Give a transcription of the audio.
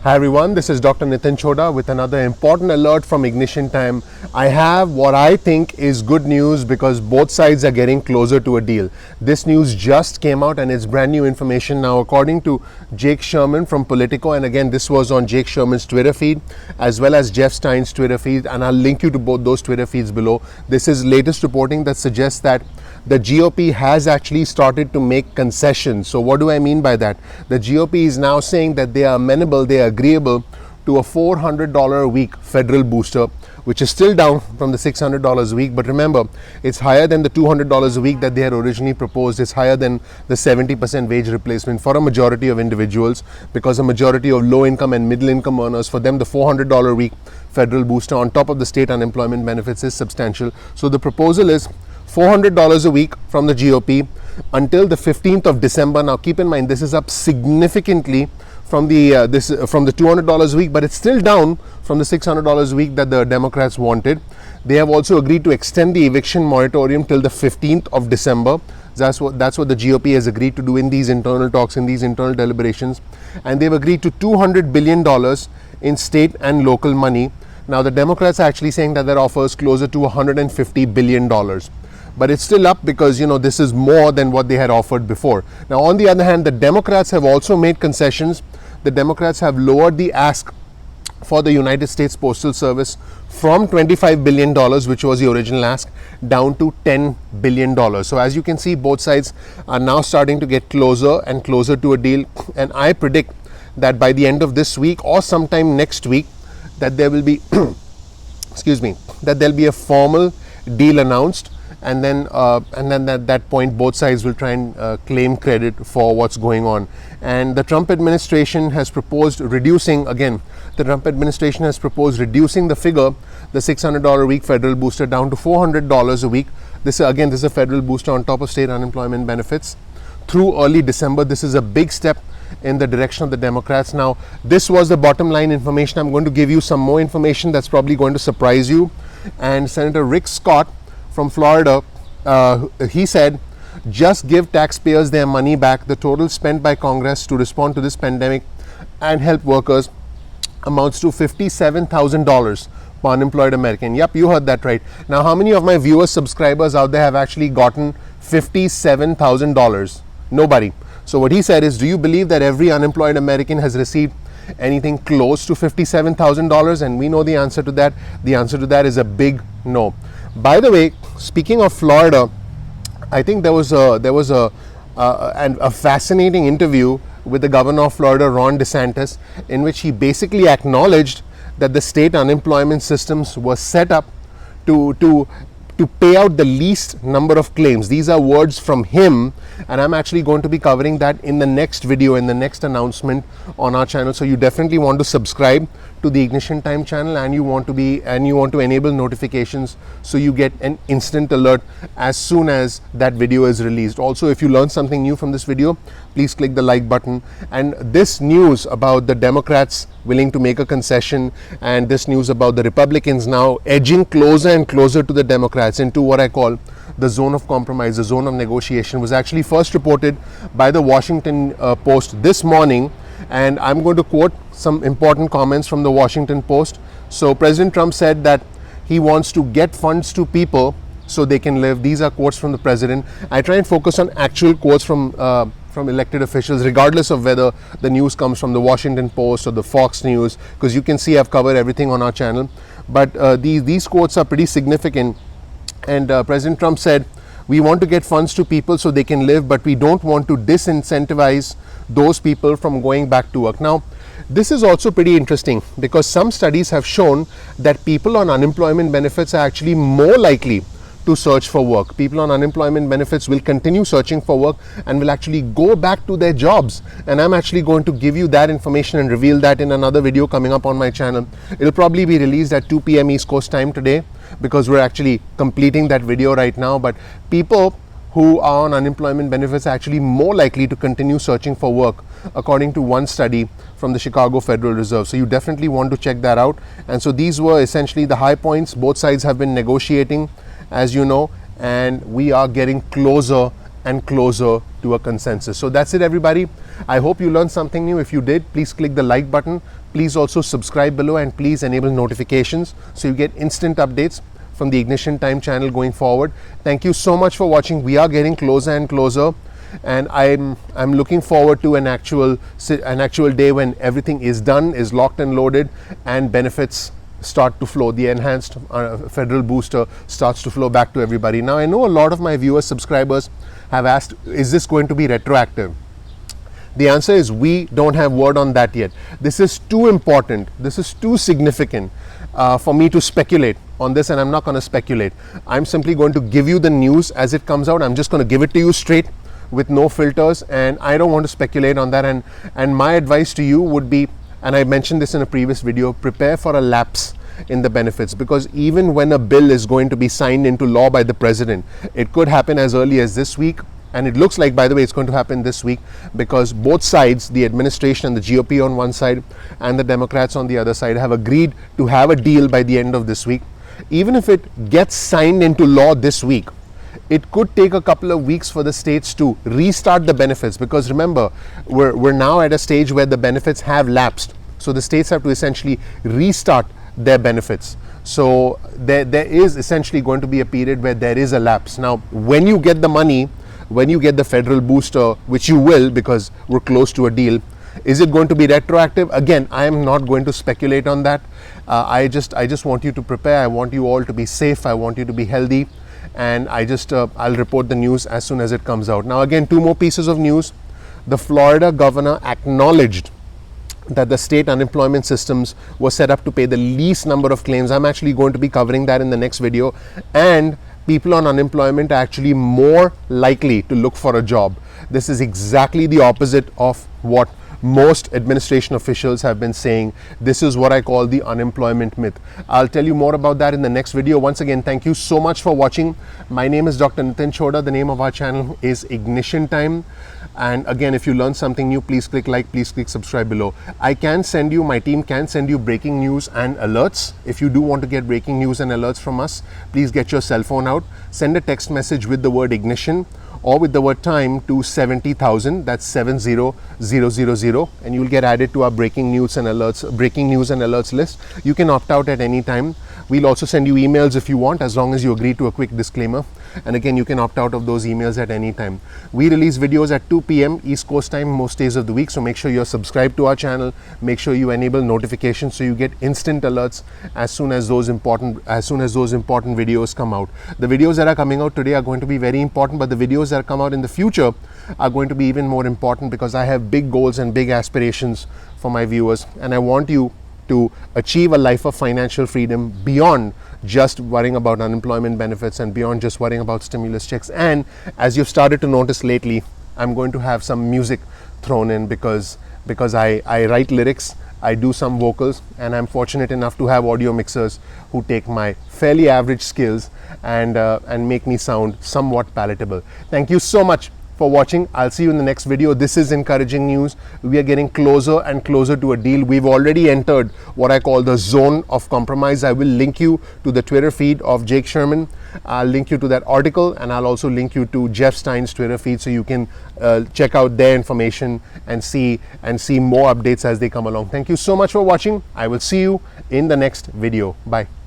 Hi everyone, this is Dr. Nitin Choda with another important alert from Ignition Time. I have what I think is good news because both sides are getting closer to a deal. This news just came out and it's brand new information now. According to Jake Sherman from Politico, and again this was on Jake Sherman's Twitter feed as well as Jeff Stein's Twitter feed, and I'll link you to both those Twitter feeds below. This is latest reporting that suggests that the GOP has actually started to make concessions. So what do I mean by that? The GOP is now saying that they are amenable, they are agreeable to a $400 a week federal booster, which is still down from the $600 a week. But remember, it's higher than the $200 a week that they had originally proposed. It's higher than the 70% wage replacement for a majority of individuals, because a majority of low income and middle income earners, for them the $400 a week federal booster on top of the state unemployment benefits is substantial. So the proposal is $400 a week from the GOP until the 15th of December. Now keep in mind, this is up significantly from the $200 a week, but it's still down from the $600 a week that the Democrats wanted. They have also agreed to extend the eviction moratorium till the 15th of December. That's what the GOP has agreed to do in these internal talks, in these internal deliberations, and they've agreed to $200 billion in state and local money. Now the Democrats are actually saying that offer is closer to $150 billion. But it's still up because, this is more than what they had offered before. Now, on the other hand, the Democrats have also made concessions. The Democrats have lowered the ask for the United States Postal Service from $25 billion, which was the original ask, down to $10 billion. So as you can see, both sides are now starting to get closer and closer to a deal. And I predict that by the end of this week or sometime next week, that there will be, that there'll be a formal deal announced. And then at that point, both sides will try and claim credit for what's going on. And the Trump administration has proposed reducing the figure, the $600 a week federal booster, down to $400 a week. This is a federal booster on top of state unemployment benefits through early December. This is a big step in the direction of the Democrats. Now, this was the bottom line information. I'm going to give you some more information that's probably going to surprise you. And Senator Rick Scott from Florida, he said, just give taxpayers their money back. The total spent by Congress to respond to this pandemic and help workers amounts to $57,000 per unemployed American. Yep, you heard that right. Now, how many of my viewers, subscribers out there have actually gotten $57,000? Nobody. So what he said is, do you believe that every unemployed American has received anything close to $57,000? And we know the answer to that. The answer to that is a big no. By the way, speaking of Florida, I think there was a fascinating interview with the governor of Florida, Ron DeSantis, in which he basically acknowledged that the state unemployment systems were set up to pay out the least number of claims. These are words from him, and I'm actually going to be covering that in the next video, in the next announcement on our channel. So you definitely want to subscribe to the Ignition Time channel, and you want to enable notifications so you get an instant alert as soon as that video is released. Also, if you learned something new from this video, please click the like button. And this news about the Democrats willing to make a concession, and this news about the Republicans now edging closer and closer to the Democrats into what I call the zone of compromise, the zone of negotiation, was actually first reported by the Washington Post this morning. And I'm going to quote some important comments from the Washington Post. So President Trump said that he wants to get funds to people so they can live. These are quotes from the president. I try and focus on actual quotes from elected officials, regardless of whether the news comes from the Washington Post or the Fox News, because you can see I've covered everything on our channel. But these quotes are pretty significant. And President Trump said, we want to get funds to people so they can live, but we don't want to disincentivize those people from going back to work. Now, this is also pretty interesting because some studies have shown that people on unemployment benefits are actually more likely to search for work. People on unemployment benefits will continue searching for work and will actually go back to their jobs. And I'm actually going to give you that information and reveal that in another video coming up on my channel. It'll probably be released at 2 p.m. East Coast time today, because we're actually completing that video right now. But people who are on unemployment benefits are actually more likely to continue searching for work, according to one study from the Chicago Federal Reserve. So you definitely want to check that out. And so these were essentially the high points. Both sides have been negotiating, as you know, and we are getting closer and closer to a consensus. So that's it, everybody. I hope you learned something new. If you did, please click the like button. Please also subscribe below, and please enable notifications so you get instant updates from the Ignition Time channel going forward. Thank you so much for watching. We are getting closer and closer, and I'm looking forward to an actual day when everything is done, is locked and loaded, and benefits start to flow. The enhanced federal booster starts to flow back to everybody. Now, I know a lot of my viewers, subscribers have asked, is this going to be retroactive? The answer is we don't have word on that yet. This is too important, this is too significant for me to speculate on this, and I'm not going to speculate. I'm simply going to give you the news as it comes out. I'm just going to give it to you straight with no filters, and I don't want to speculate on that. And my advice to you would be, and I mentioned this in a previous video, prepare for a lapse in the benefits, because even when a bill is going to be signed into law by the president, it could happen as early as this week. And it looks like, by the way, it's going to happen this week, because both sides, the administration and the GOP on one side and the Democrats on the other side, have agreed to have a deal by the end of this week. Even if it gets signed into law this week, it could take a couple of weeks for the states to restart the benefits, because remember, we're now at a stage where the benefits have lapsed. So the states have to essentially restart their benefits. So there is essentially going to be a period where there is a lapse. Now, when you get the money, when you get the federal booster, which you will, because we're close to a deal, is it going to be retroactive? Again, I am not going to speculate on that. I just want you to prepare. I want you all to be safe. I want you to be healthy. And I'll report the news as soon as it comes out. Now, again, two more pieces of news. The Florida governor acknowledged that the state unemployment systems were set up to pay the least number of claims. I'm actually going to be covering that in the next video. And people on unemployment are actually more likely to look for a job. This is exactly the opposite of what most administration officials have been saying. This is what I call the unemployment myth. I'll tell you more about that in the next video. Once again, thank you so much for watching. My name is Dr. Nitin Chhoda. The name of our channel is Ignition Time. And again, if you learned something new, please click like, please click subscribe below. My team can send you breaking news and alerts. If you do want to get breaking news and alerts from us, please get your cell phone out, send a text message with the word ignition or with the word time to 70,000, that's 70000, and you'll get added to our breaking news and alerts list. You can opt out at any time. We'll also send you emails if you want, as long as you agree to a quick disclaimer. And again, you can opt out of those emails at any time. We release videos at 2 p.m. East Coast time most days of the week, so make sure you're subscribed to our channel. Make sure you enable notifications so you get instant alerts as soon as those important videos come out. The videos that are coming out today are going to be very important, but the videos that come out in the future are going to be even more important, because I have big goals and big aspirations for my viewers, and I want you to achieve a life of financial freedom beyond just worrying about unemployment benefits and beyond just worrying about stimulus checks. And as you've started to notice lately, I'm going to have some music thrown in, because I write lyrics, I do some vocals, and I'm fortunate enough to have audio mixers who take my fairly average skills and make me sound somewhat palatable. Thank you so much for watching. I'll see you in the next video. This is encouraging news. We are getting closer and closer to a deal. We've already entered what I call the zone of compromise. I will link you to the Twitter feed of Jake Sherman. I'll link you to that article, and I'll also link you to Jeff Stein's Twitter feed, so you can check out their information and see more updates as they come along. Thank you so much for watching. I will see you in the next video. Bye.